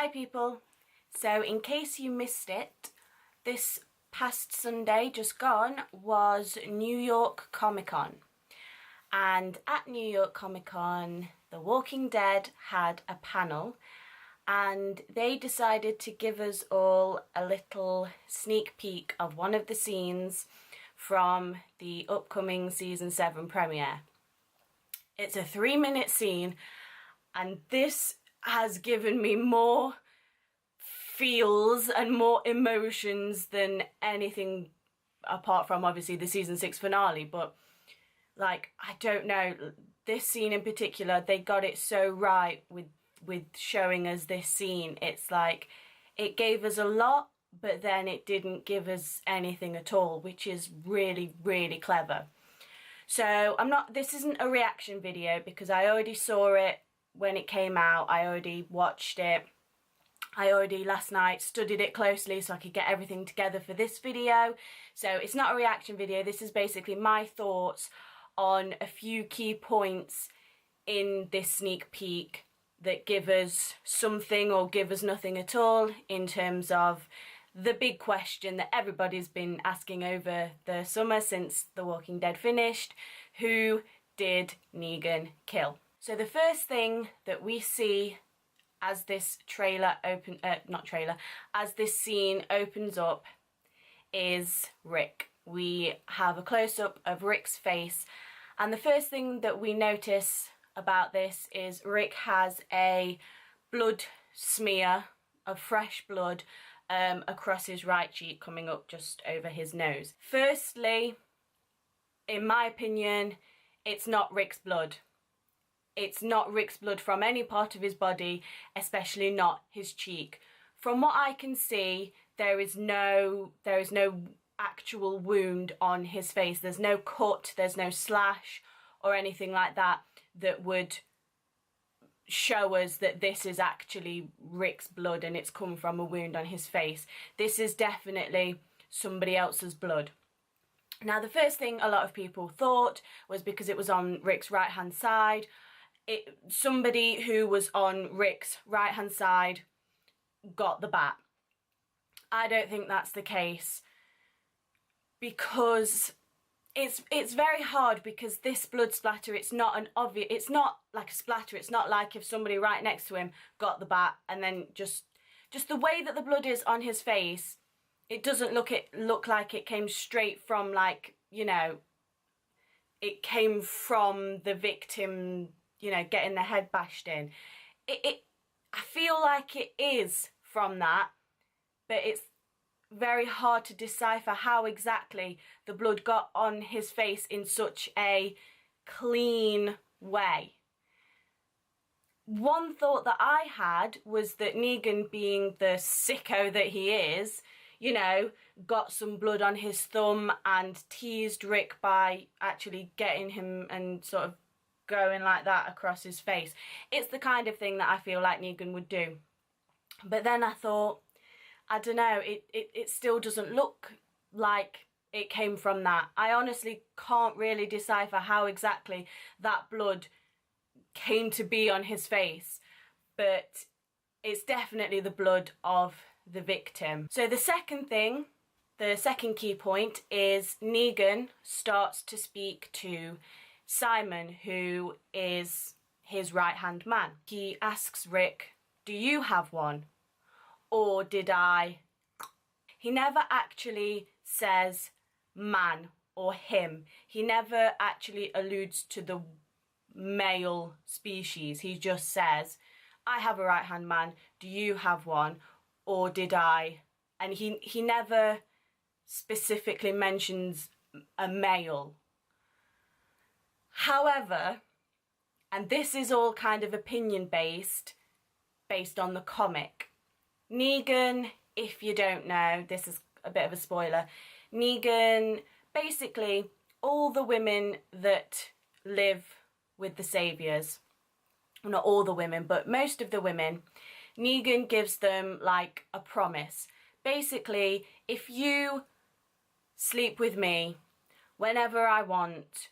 Hi people, so in case you missed it, this past Sunday just gone was New York Comic Con, and at New York Comic Con The Walking Dead had a panel and they decided to give us all a little sneak peek of one of the scenes from the upcoming season 7 premiere. It's a 3-minute scene and this has given me more feels and more emotions than anything apart from obviously the season 6 finale. But like, I don't know, this scene in particular, they got it so right with showing us this scene. It's like it gave us a lot, but then it didn't give us anything at all, which is really, really clever. So this isn't a reaction video because I already saw it when it came out. I already watched it. I already last night studied it closely so I could get everything together for this video. So it's not a reaction video. This is basically my thoughts on a few key points in this sneak peek that give us something or give us nothing at all in terms of the big question that everybody's been asking over the summer since The Walking Dead finished: who did Negan kill? So the first thing that we see as this as this scene opens up is Rick. We have a close-up of Rick's face, and the first thing that we notice about this is Rick has a blood smear of fresh blood across his right cheek, coming up just over his nose. Firstly, in my opinion, it's not Rick's blood. It's not Rick's blood from any part of his body, especially not his cheek. From what I can see, there is no actual wound on his face. There's no cut, there's no slash or anything like that that would show us that this is actually Rick's blood and it's come from a wound on his face. This is definitely somebody else's blood. Now, the first thing a lot of people thought was because it was on Rick's right hand side, somebody who was on Rick's right hand side got the bat. I don't think that's the case, because it's very hard, because this blood splatter, it's not like a splatter. It's not like if somebody right next to him got the bat and then just the way that the blood is on his face, it doesn't look like it came straight from, like, you know, it came from the victim, you know, getting their head bashed in. I feel like it is from that, but it's very hard to decipher how exactly the blood got on his face in such a clean way. One thought that I had was that Negan, being the sicko that he is, you know, got some blood on his thumb and teased Rick by actually getting him and sort of going like that across his face. It's the kind of thing that I feel like Negan would do. But then I thought, I don't know, it still doesn't look like it came from that. I honestly can't really decipher how exactly that blood came to be on his face, but it's definitely the blood of the victim. So the second key point is Negan starts to speak to Simon, who is his right-hand man. He asks Rick, "Do you have one? Or did I?" He never actually says man or him. He never actually alludes to the male species. He just says, "I have a right-hand man. Do you have one? Or did I?" And he never specifically mentions a male. However, and this is all kind of opinion based on the comic, Negan, if you don't know, this is a bit of a spoiler, Negan, basically all the women that live with the Saviors, well, not all the women, but most of the women, Negan gives them like a promise. Basically, if you sleep with me whenever I want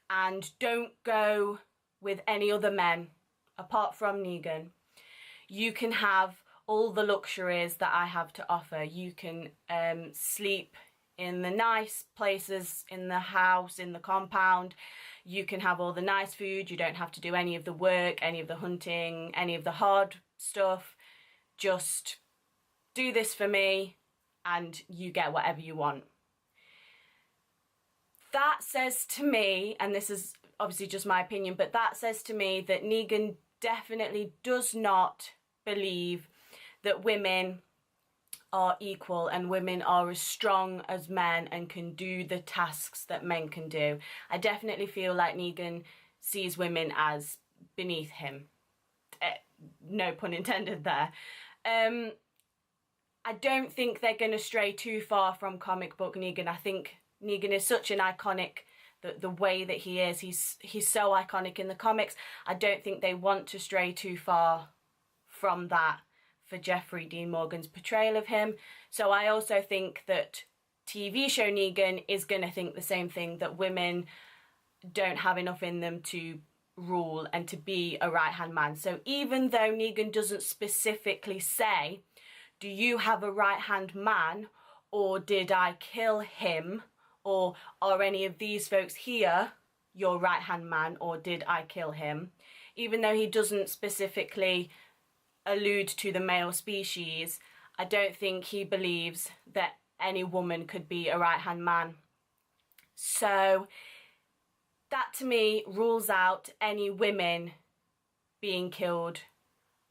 and don't go with any other men apart from Negan, you can have all the luxuries that I have to offer. You can sleep in the nice places in the house, in the compound. You can have all the nice food. You don't have to do any of the work, any of the hunting, any of the hard stuff. Just do this for me and you get whatever you want. That says to me, and this is obviously just my opinion, but that says to me that Negan definitely does not believe that women are equal and women are as strong as men and can do the tasks that men can do. I definitely feel like Negan sees women as beneath him. No pun intended there. I don't think they're going to stray too far from comic book Negan. I think Negan is such an iconic, the way that he is, he's so iconic in the comics. I don't think they want to stray too far from that for Jeffrey Dean Morgan's portrayal of him. So I also think that TV show Negan is going to think the same thing, that women don't have enough in them to rule and to be a right-hand man. So even though Negan doesn't specifically say, do you have a right-hand man, or did I kill him, or are any of these folks here your right-hand man, or did I kill him? Even though he doesn't specifically allude to the male species, I don't think he believes that any woman could be a right-hand man. So that to me rules out any women being killed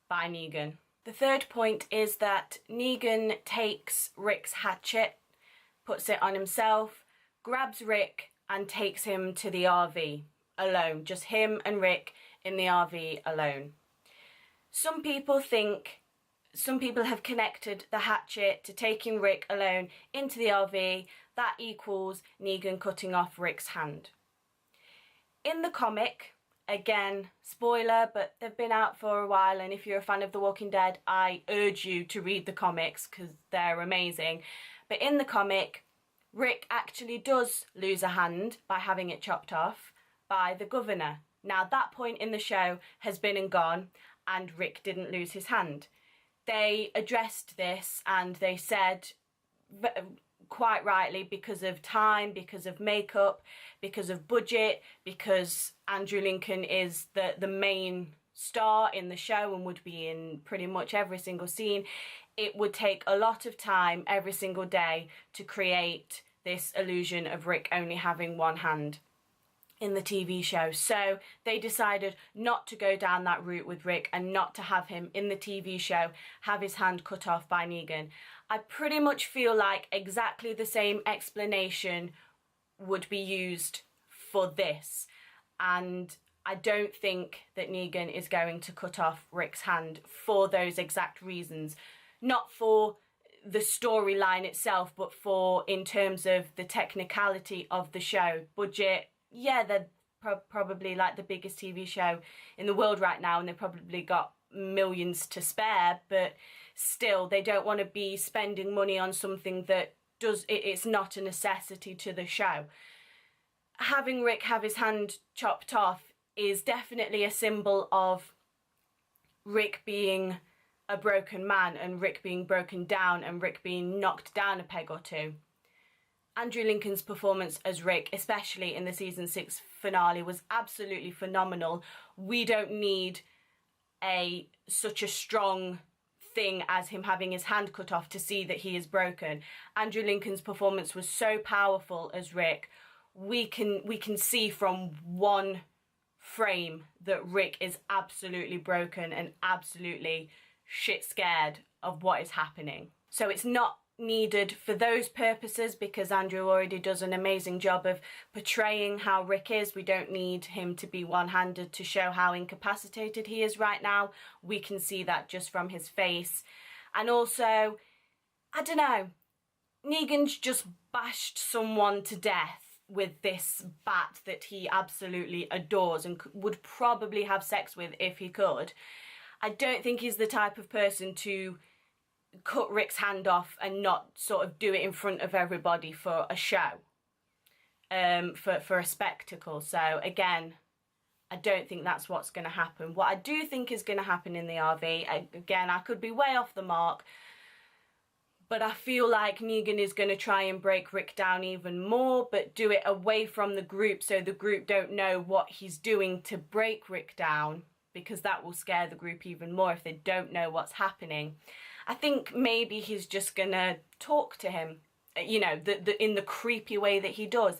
by Negan. The third point is that Negan takes Rick's hatchet, puts it on himself, grabs Rick and takes him to the RV alone. Just him and Rick in the RV alone. Some people have connected the hatchet to taking Rick alone into the RV. That equals Negan cutting off Rick's hand. In the comic, again, spoiler, but they've been out for a while, and if you're a fan of The Walking Dead, I urge you to read the comics because they're amazing. But in the comic, Rick actually does lose a hand by having it chopped off by the governor. Now, that point in the show has been and gone, and Rick didn't lose his hand. They addressed this and they said, quite rightly, because of time, because of makeup, because of budget, because Andrew Lincoln is the main star in the show and would be in pretty much every single scene, it would take a lot of time every single day to create this illusion of Rick only having one hand in the TV show. So they decided not to go down that route with Rick and not to have him in the TV show have his hand cut off by Negan. I pretty much feel like exactly the same explanation would be used for this, and I don't think that Negan is going to cut off Rick's hand for those exact reasons. Not for the storyline itself, but for in terms of the technicality of the show. Budget, yeah, they're probably like the biggest TV show in the world right now, and they've probably got millions to spare, but still they don't want to be spending money on something that it's not a necessity to the show. Having Rick have his hand chopped off is definitely a symbol of Rick being a broken man and Rick being broken down and Rick being knocked down a peg or two. Andrew Lincoln's performance as Rick, especially in the season 6 finale, was absolutely phenomenal. We don't need such a strong thing as him having his hand cut off to see that he is broken. Andrew Lincoln's performance was so powerful as Rick. We can see from one frame that Rick is absolutely broken and absolutely shit scared of what is happening. So it's not needed for those purposes because Andrew already does an amazing job of portraying how Rick is. We don't need him to be one-handed to show how incapacitated he is right now. We can see that just from his face. And also, I don't know, Negan's just bashed someone to death with this bat that he absolutely adores and would probably have sex with if he could. I don't think he's the type of person to cut Rick's hand off and not sort of do it in front of everybody for a show, for a spectacle. So again, I don't think that's what's going to happen. What I do think is going to happen in the RV, again, I could be way off the mark, but I feel like Negan is going to try and break Rick down even more, but do it away from the group so the group don't know what he's doing to break Rick down, because that will scare the group even more if they don't know what's happening. I think maybe he's just going to talk to him, you know, in the creepy way that he does,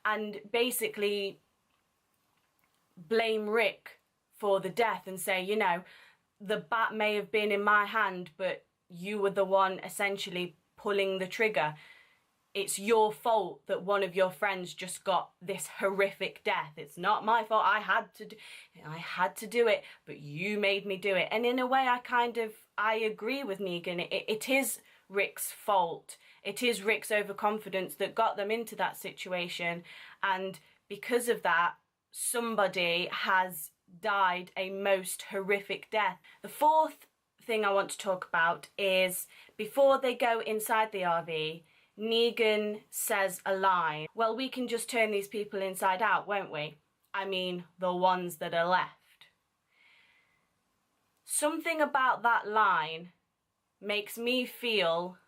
and basically blame Rick for the death and say, you know, the bat may have been in my hand, but you were the one essentially pulling the trigger. It's your fault that one of your friends just got this horrific death. It's not my fault. I had to do it, but you made me do it. And in a way, I agree with Negan. It is Rick's fault. It is Rick's overconfidence that got them into that situation. And because of that, somebody has died a most horrific death. The fourth thing I want to talk about is before they go inside the RV, Negan says a line. Well, we can just turn these people inside out, won't we? I mean, the ones that are left. Something about that line makes me feel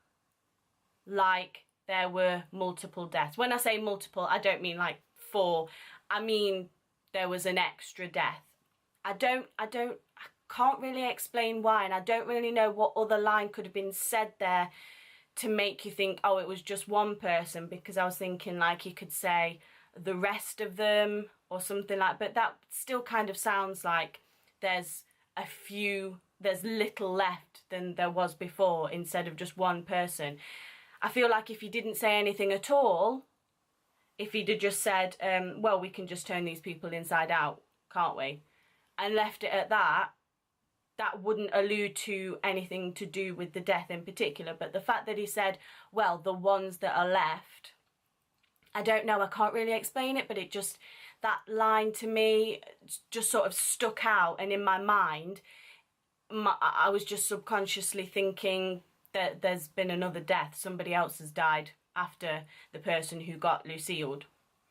like there were multiple deaths. When I say multiple, I don't mean like 4. I mean, there was an extra death. I can't really explain why, and I don't really know what other line could have been said there to make you think, oh, it was just one person, because I was thinking like he could say the rest of them or something like, but that still kind of sounds like there's little left than there was before instead of just one person. I feel like if he didn't say anything at all, if he'd have just said, well, we can just turn these people inside out, can't we? And left it at that, that wouldn't allude to anything to do with the death in particular. But the fact that he said, well, the ones that are left, I don't know, I can't really explain it, but it just, that line to me just sort of stuck out. And in my mind, I was just subconsciously thinking that there's been another death. Somebody else has died after the person who got Lucille.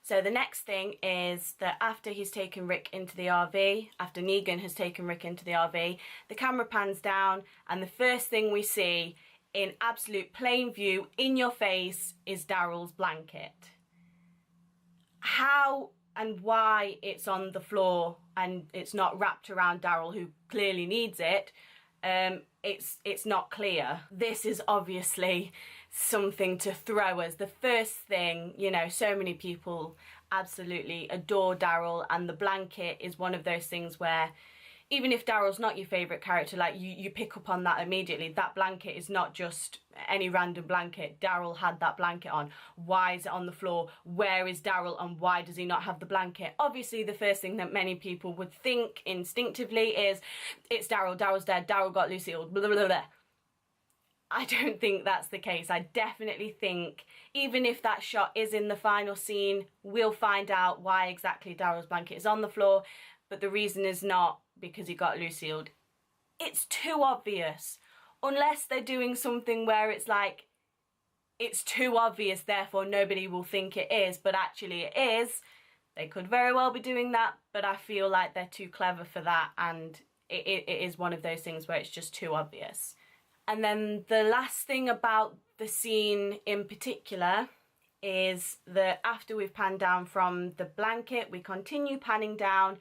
So the next thing is that after he's taken Rick into the RV, after Negan has taken Rick into the RV, the camera pans down and the first thing we see in absolute plain view, in your face, is Darrell's blanket. How and why it's on the floor and it's not wrapped around Darrell, who clearly needs it, it's not clear. This is obviously something to throw us. The first thing, you know, so many people absolutely adore Darrell, and the blanket is one of those things where even if Darrell's not your favourite character, like you pick up on that immediately. That blanket is not just any random blanket. Darrell had that blanket on. Why is it on the floor? Where is Darrell and why does he not have the blanket? Obviously, the first thing that many people would think instinctively is, it's Darrell, Darrell's dead, Darrell got Lucille, blah, blah, blah, blah. I don't think that's the case. I definitely think, even if that shot is in the final scene, we'll find out why exactly Darrell's blanket is on the floor, but the reason is not because he got Lucille. It's too obvious. Unless they're doing something where it's like, it's too obvious, therefore nobody will think it is, but actually it is. They could very well be doing that, but I feel like they're too clever for that, and it is one of those things where it's just too obvious. And then the last thing about the scene in particular is that after we've panned down from the blanket, we continue panning down,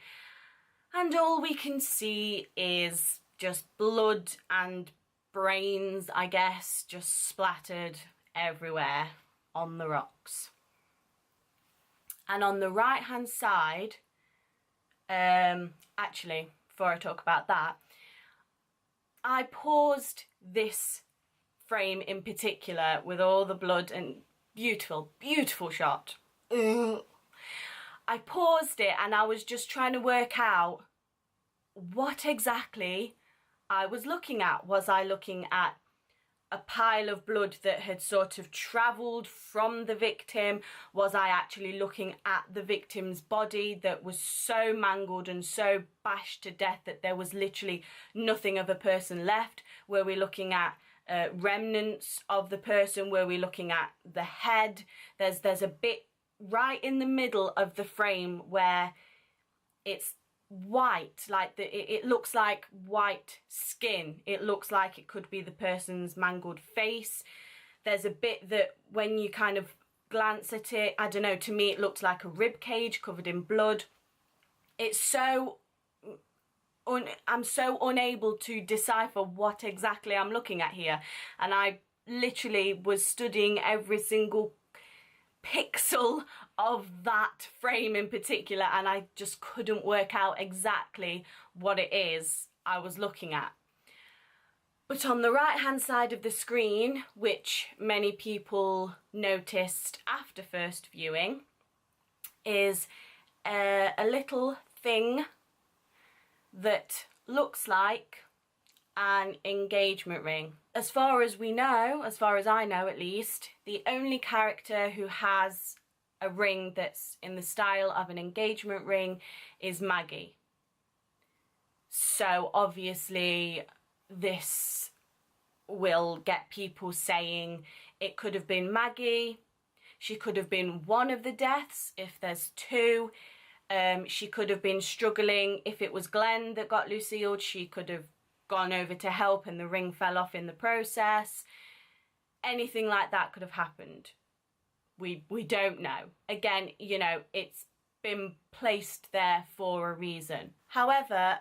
and all we can see is just blood and brains, I guess, just splattered everywhere on the rocks. And on the right hand side, actually, before I talk about that, I paused this frame in particular with all the blood and beautiful, beautiful shot. Ugh. I paused it and I was just trying to work out what exactly I was looking at. Was I looking at a pile of blood that had sort of travelled from the victim? Was I actually looking at the victim's body that was so mangled and so bashed to death that there was literally nothing of a person left? Were we looking at remnants of the person? Were we looking at the head? There's a bit right in the middle of the frame where it's white, like it looks like white skin. It looks like it could be the person's mangled face. There's a bit that when you kind of glance at it, I don't know, to me it looked like a rib cage covered in blood. It's so I'm so unable to decipher what exactly I'm looking at here, and I literally was studying every single pixel of that frame in particular, and I just couldn't work out exactly what it is I was looking at. But on the right hand side of the screen, which many people noticed after first viewing, is a little thing that looks like an engagement ring. As far as we know, as far as I know at least, the only character who has a ring that's in the style of an engagement ring is Maggie. So obviously this will get people saying it could have been Maggie, she could have been one of the deaths if there's two, she could have been struggling. If it was Glenn that got Lucille, she could have gone over to help and the ring fell off in the process. Anything like that could have happened. We don't know. Again, you know, it's been placed there for a reason. However,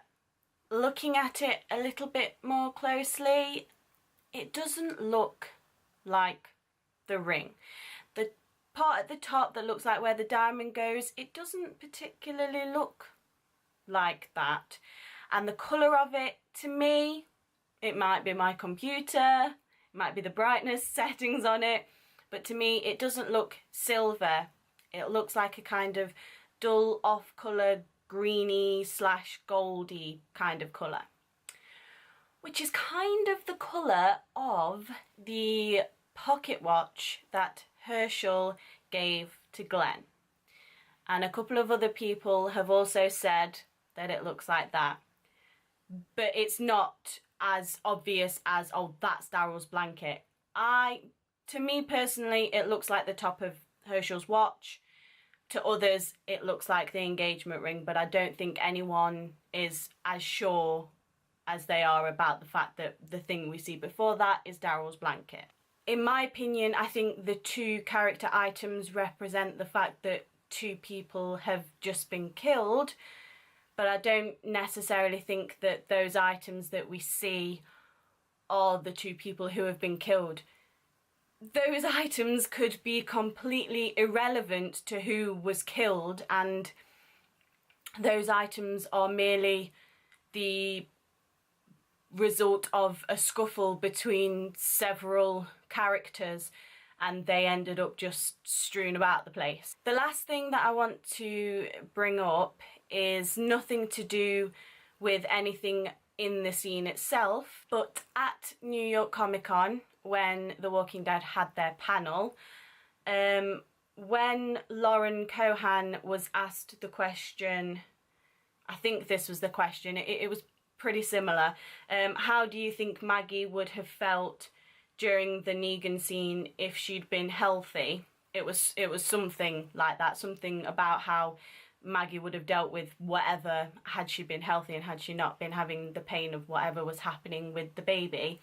looking at it a little bit more closely, it doesn't look like the ring. The part at the top that looks like where the diamond goes, it doesn't particularly look like that. And the colour of it, to me, it might be my computer, it might be the brightness settings on it, but to me it doesn't look silver. It looks like a kind of dull off colour, greeny / goldy kind of colour, which is kind of the colour of the pocket watch that Herschel gave to Glenn. And a couple of other people have also said that it looks like that. But it's not as obvious as, oh, that's Darrell's blanket. To me personally, it looks like the top of Herschel's watch. To others, it looks like the engagement ring, but I don't think anyone is as sure as they are about the fact that the thing we see before that is Darrell's blanket. In my opinion, I think the two character items represent the fact that two people have just been killed, but I don't necessarily think that those items that we see are the two people who have been killed. Those items could be completely irrelevant to who was killed, and those items are merely the result of a scuffle between several characters, and they ended up just strewn about the place. The last thing that I want to bring up is nothing to do with anything in the scene itself, but at New York Comic Con, when The Walking Dead had their panel, when Lauren Cohan was asked the question, I think this was the question, it was pretty similar, how do you think Maggie would have felt during the Negan scene if she'd been healthy? It was something like that, something about how Maggie would have dealt with whatever had she been healthy and had she not been having the pain of whatever was happening with the baby.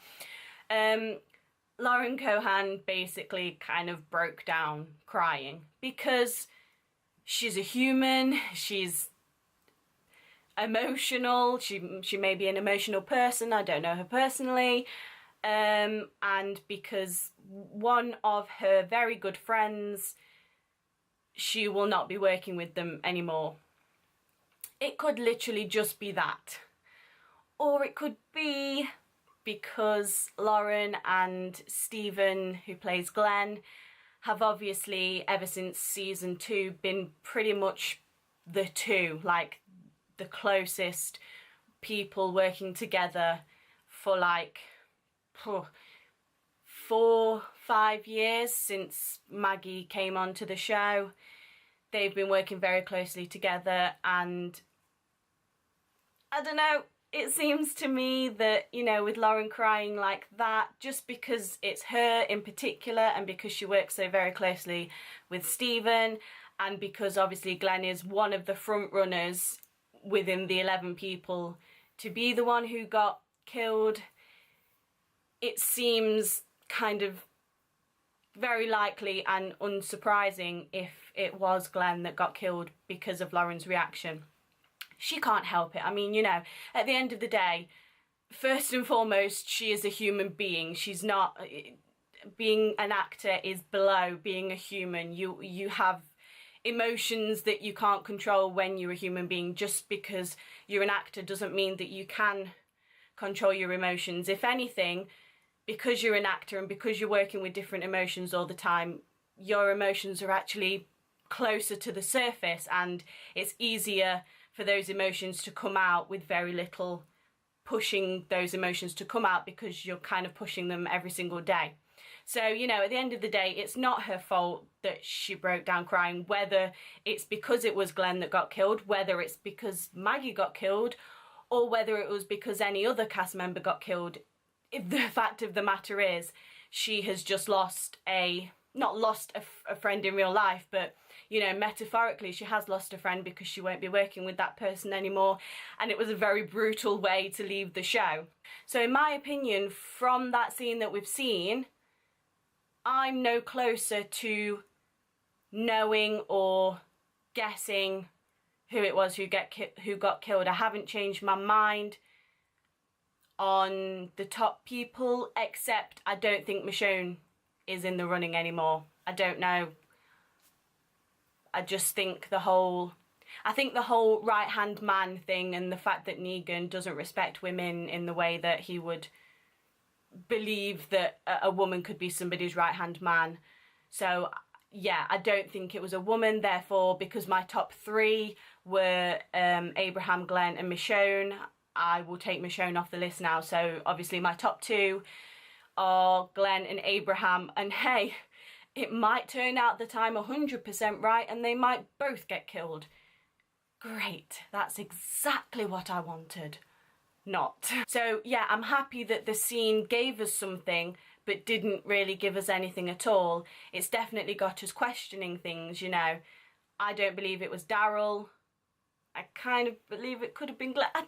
Lauren Cohan basically kind of broke down crying because she's a human, she's emotional, she may be an emotional person, I don't know her personally, and because one of her very good friends, she will not be working with them anymore. It could literally just be that. Or it could be because Lauren and Stephen, who plays Glenn, have obviously, ever since season 2, been pretty much the two, like the closest people working together for like 4-5 years since Maggie came onto the show. They've been working very closely together, and I don't know, it seems to me that, you know, with Lauren crying like that, just because it's her in particular and because she works so very closely with Stephen, and because obviously Glenn is one of the front runners within the 11 people to be the one who got killed. It seems kind of very likely and unsurprising if it was Glenn that got killed because of Lauren's reaction. She can't help it. I mean, you know, at the end of the day, first and foremost, she is a human being. She's not... Being an actor is below being a human. You have emotions that you can't control when you're a human being. Just because you're an actor doesn't mean that you can control your emotions. If anything, because you're an actor and because you're working with different emotions all the time, your emotions are actually closer to the surface, and it's easier for those emotions to come out with very little pushing those emotions to come out, because you're kind of pushing them every single day. So, you know, at the end of the day, it's not her fault that she broke down crying, whether it's because it was Glenn that got killed, whether it's because Maggie got killed, or whether it was because any other cast member got killed. The fact of the matter is, she has just lost not lost a friend in real life, but, you know, metaphorically, she has lost a friend because she won't be working with that person anymore, and it was a very brutal way to leave the show. So in my opinion, from that scene that we've seen, I'm no closer to knowing or guessing who it was who got killed. I haven't changed my mind on the top people, except I don't think Michonne is in the running anymore. I don't know. I just think the whole right-hand man thing, and the fact that Negan doesn't respect women in the way that he would believe that a woman could be somebody's right-hand man. So yeah, I don't think it was a woman. Therefore, because my top three were Abraham, Glenn and Michonne, I will take Michonne off the list now. So obviously my top two are Glenn and Abraham, and hey, it might turn out that I'm 100% right and they might both get killed. Great, that's exactly what I wanted. Not. So yeah, I'm happy that the scene gave us something but didn't really give us anything at all. It's definitely got us questioning things, you know. I don't believe it was Darrell. I kind of believe it could have been Glenn. I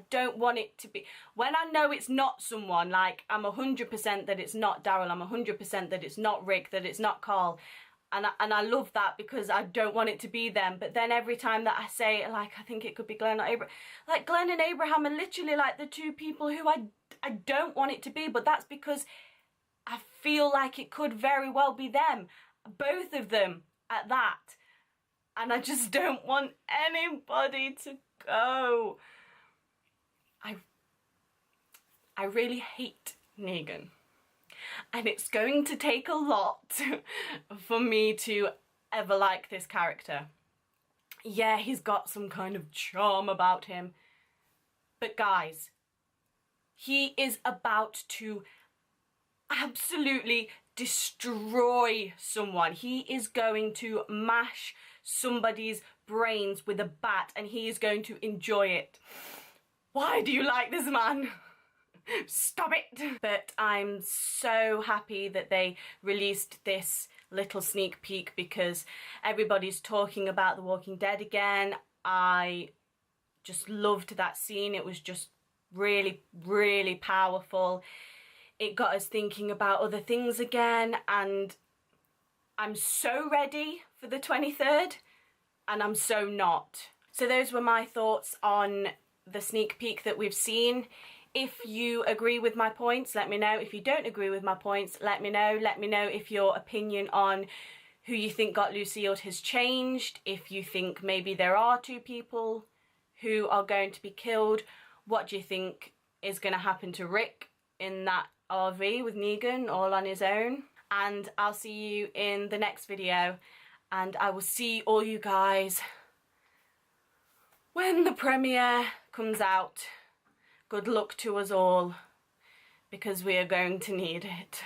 don't want it to be. When I know it's not someone, like, I'm 100% that it's not Darrell, I'm 100% that it's not Rick, that it's not Carl. And I love that, because I don't want it to be them. But then every time that I say, like, I think it could be Glenn or Abraham, like, Glenn and Abraham are literally like the two people who I don't want it to be, but that's because I feel like it could very well be them. Both of them at that. And I just don't want anybody to go. I really hate Negan. And it's going to take a lot for me to ever like this character. Yeah, he's got some kind of charm about him. But guys, he is about to absolutely destroy someone. He is going to mash somebody's brains with a bat, and he is going to enjoy it. Why do you like this man? Stop it! But I'm so happy that they released this little sneak peek, because everybody's talking about The Walking Dead again. I just loved that scene. It was just really, really powerful. It got us thinking about other things again, and I'm so ready for the 23rd, and I'm so not. So those were my thoughts on the sneak peek that we've seen. If you agree with my points, let me know. If you don't agree with my points, let me know. Let me know if your opinion on who you think got Lucille has changed. If you think maybe there are two people who are going to be killed. What do you think is going to happen to Rick in that RV with Negan all on his own? And I'll see you in the next video. And I will see all you guys when the premiere comes out. Good luck to us all, because we are going to need it.